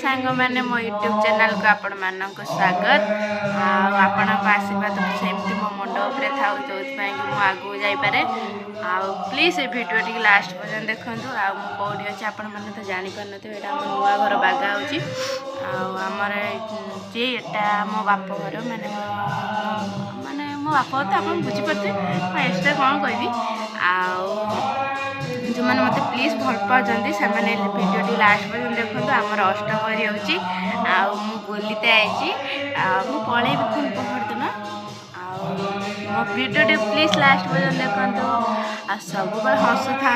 सांग मैंने मो यूट्यूब चैनल को आपण मानक स्वागत आपण आशीर्वाद सेमती मो मुंड उपरे थाउ जो आगू जापे प्लीज ये भिडियो टी लास्ट पर्यटन देखूँ कौटी अच्छे आपण मैंने तो जापर यहाँ आम नुआ घर बागा होमर जे यहाँ मो बाप घर माने माने मो बाप तो आप बुझीपारे एक्सट्रा कौन कहि जो मैंने मत प्लीज भल पाती से भिडियो लास्ट पर्यटन देखो आमर अष्टपहरी हो बोलते आई पलैबी पुणी पहरदिन मो भिडियो प्लीज लास्ट पर्यटन देखो सब हसु था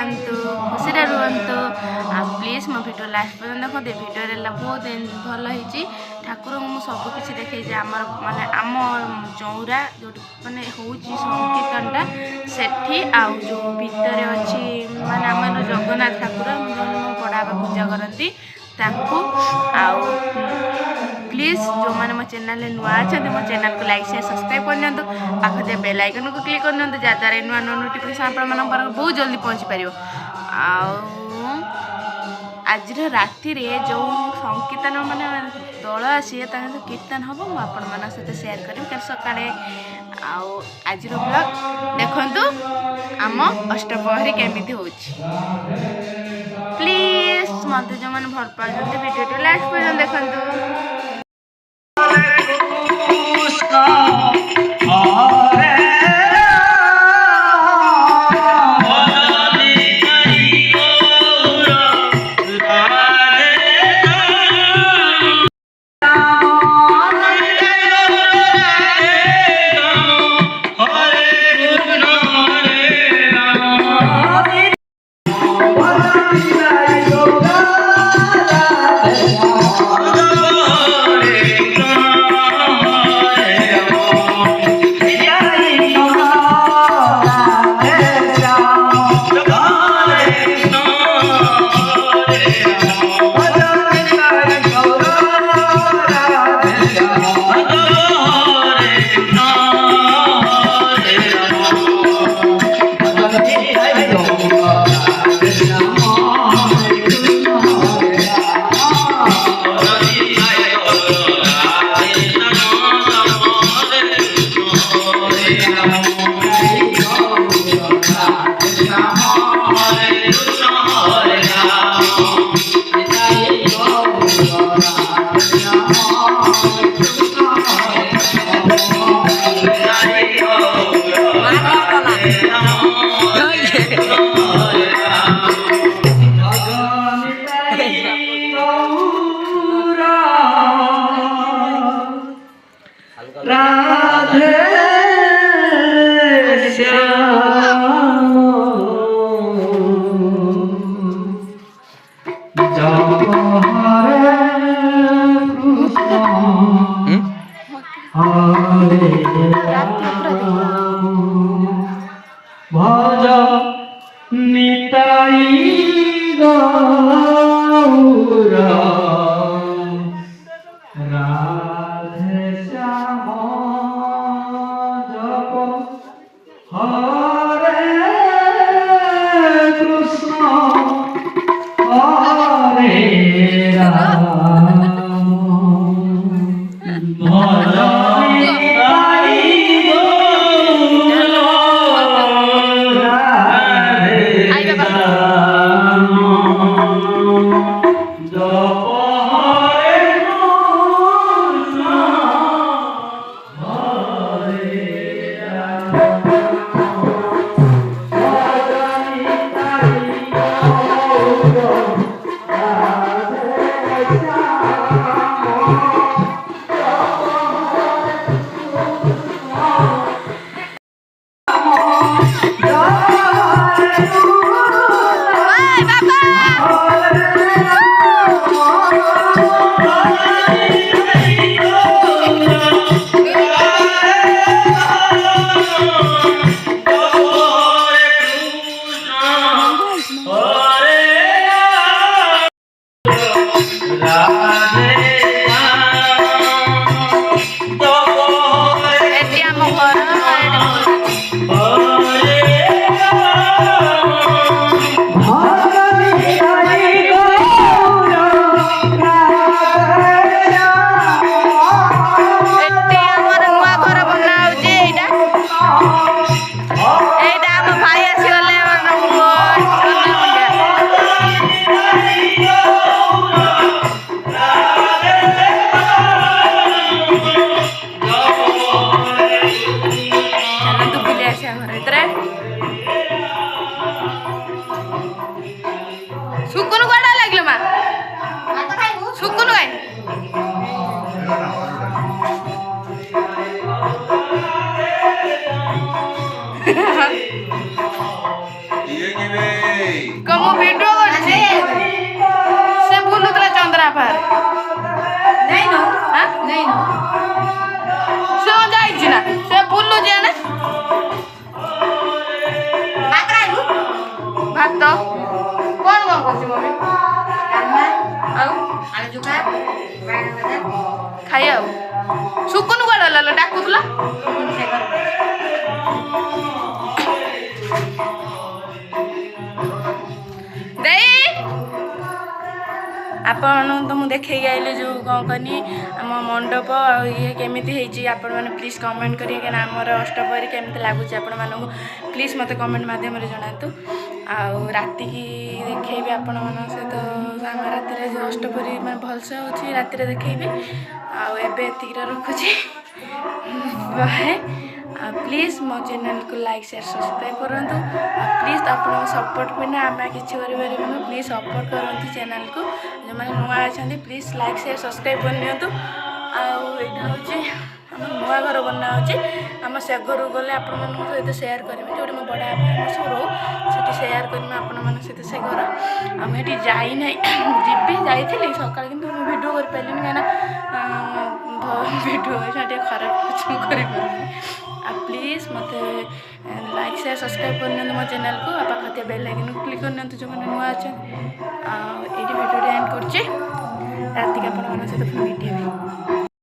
खुशी रुहतु प्लीज मो भिडियो लास्ट पर्यटन देखते भिडियो बहुत भल होती ठाकुर को सबकि देखे आमर माने आम चौरा जो मैंने हूँ संकीर्तनटा सेठी आउ जो भितर अच्छी माने आम जगन्नाथ ठाकुर बड़ा पूजा करती प्लीज जो मैंने मो चैनल नुआ अच्छा मो चैनल को लाइक शेयर सब्सक्राइब करनी पाखे बेल आइकन को क्लिक करनी जहाँद्वारा नुआ नुआ नोटिफिकेशन आप बहुत जल्दी पहुँची पार आज राति जो संकीर्तन माने दल आसी कीर्तन हम मुझे सहित सेयार करी कल सकाଳେ आज ब्लॉग देखु आम अष्टपहरी केमिति होछि प्लीज मत जो मैंने भल पाते वीडियो लास्ट पर्यटन देखु ଖାଇ ଆଉ ସୁକୁନୁ କୁଆଡ଼େ ଗଲା ଡାକୁଥିଲା ଦେଇ ଆପଣ ତ ମୁଁ ଦେଖେଇକି ଆଇଲି ଯେଉଁ କ'ଣ କନି ଆମ ମଣ୍ଡପ ଆଉ ଇଏ କେମିତି ହେଇଛି ଆପଣମାନେ ପ୍ଲିଜ୍ କମେଣ୍ଟ କରିବେ କାହିଁକିନା ଆମର ଅଷ୍ଟପହରି କେମିତି ଲାଗୁଛି ଆପଣମାନଙ୍କୁ ପ୍ଲିଜ୍ ମୋତେ କମେଣ୍ଟ ମାଧ୍ୟମରେ ଜଣାନ୍ତୁ ଆଉ ରାତିକି ଦେଖେଇବି ଆପଣମାନଙ୍କ ସହିତ ଆମ ରାତିରେ ଯେଉଁ ଅଷ୍ଟପହରି ମାନେ ଭଲସେ ହେଉଛି ରାତିରେ ଦେଖେଇବି ଆଉ ଏବେ ଏତିକିରେ ରଖୁଛି ବାଏ ଆଉ ପ୍ଲିଜ୍ ମୋ ଚ୍ୟାନେଲକୁ ଲାଇକ୍ ସେୟାର ସବସ୍କ୍ରାଇବ୍ କରନ୍ତୁ ଆଉ ପ୍ଲିଜ୍ ଆପଣଙ୍କ ସପୋର୍ଟ ବିନା ଆମେ କିଛି କରିପାରିବୁନି ପ୍ଲିଜ୍ ସପୋର୍ଟ କରନ୍ତୁ ଚ୍ୟାନେଲକୁ ଯେଉଁମାନେ ନୂଆ ଅଛନ୍ତି ପ୍ଲିଜ୍ ଲାଇକ୍ ସେୟାର ସବସ୍କ୍ରାଇବ୍ କରିନିଅନ୍ତୁ ଆଉ ଏଇଟା ହେଉଛି ଆମ ନୂଆ ଘର ବନା ହେଉଛି ଆମ ସେ ଘରକୁ ଗଲେ ଆପଣମାନଙ୍କ ସହିତ ସେୟାର କରିବି ଯେଉଁଠି ମୋ ବଡ଼ ବାପା ସବୁ ରହୁ ସେଠି ସେୟାର କରିବି ଆପଣମାନଙ୍କ ସହିତ ସେ ଘର ଆଉ ମୁଁ ଏଠି ଯାଇନାହିଁ ଯିବି ଯାଇଥିଲି ସକାଳେ କିନ୍ତୁ ମୁଁ ଭିଡ଼ିଓ କରିପାରିଲିନି କାହିଁକିନା ଭିଡ଼ିଓ ଟିକେ ଖରାପ ଅଛି ମୁଁ କରିପାରୁନି ଆଉ ପ୍ଲିଜ୍ ମୋତେ ଲାଇକ୍ ସେୟାର ସବସ୍କ୍ରାଇବ୍ କରିନିଅନ୍ତୁ ମୋ ଚ୍ୟାନେଲକୁ ଆଉ ପାଖରେ ଥିବା ବେଲ୍ ଆଇକନ୍କୁ କ୍ଲିକ୍ କରିନିଅନ୍ତୁ ଯେଉଁମାନେ ନୂଆ ଅଛନ୍ତି ଆଉ ଏଇଠି ଭିଡ଼ିଓଟି ଏଣ୍ଡ କରୁଛି ରାତିକି ଆପଣମାନଙ୍କ ସହିତ ପୁଣି ଭେଟିବି।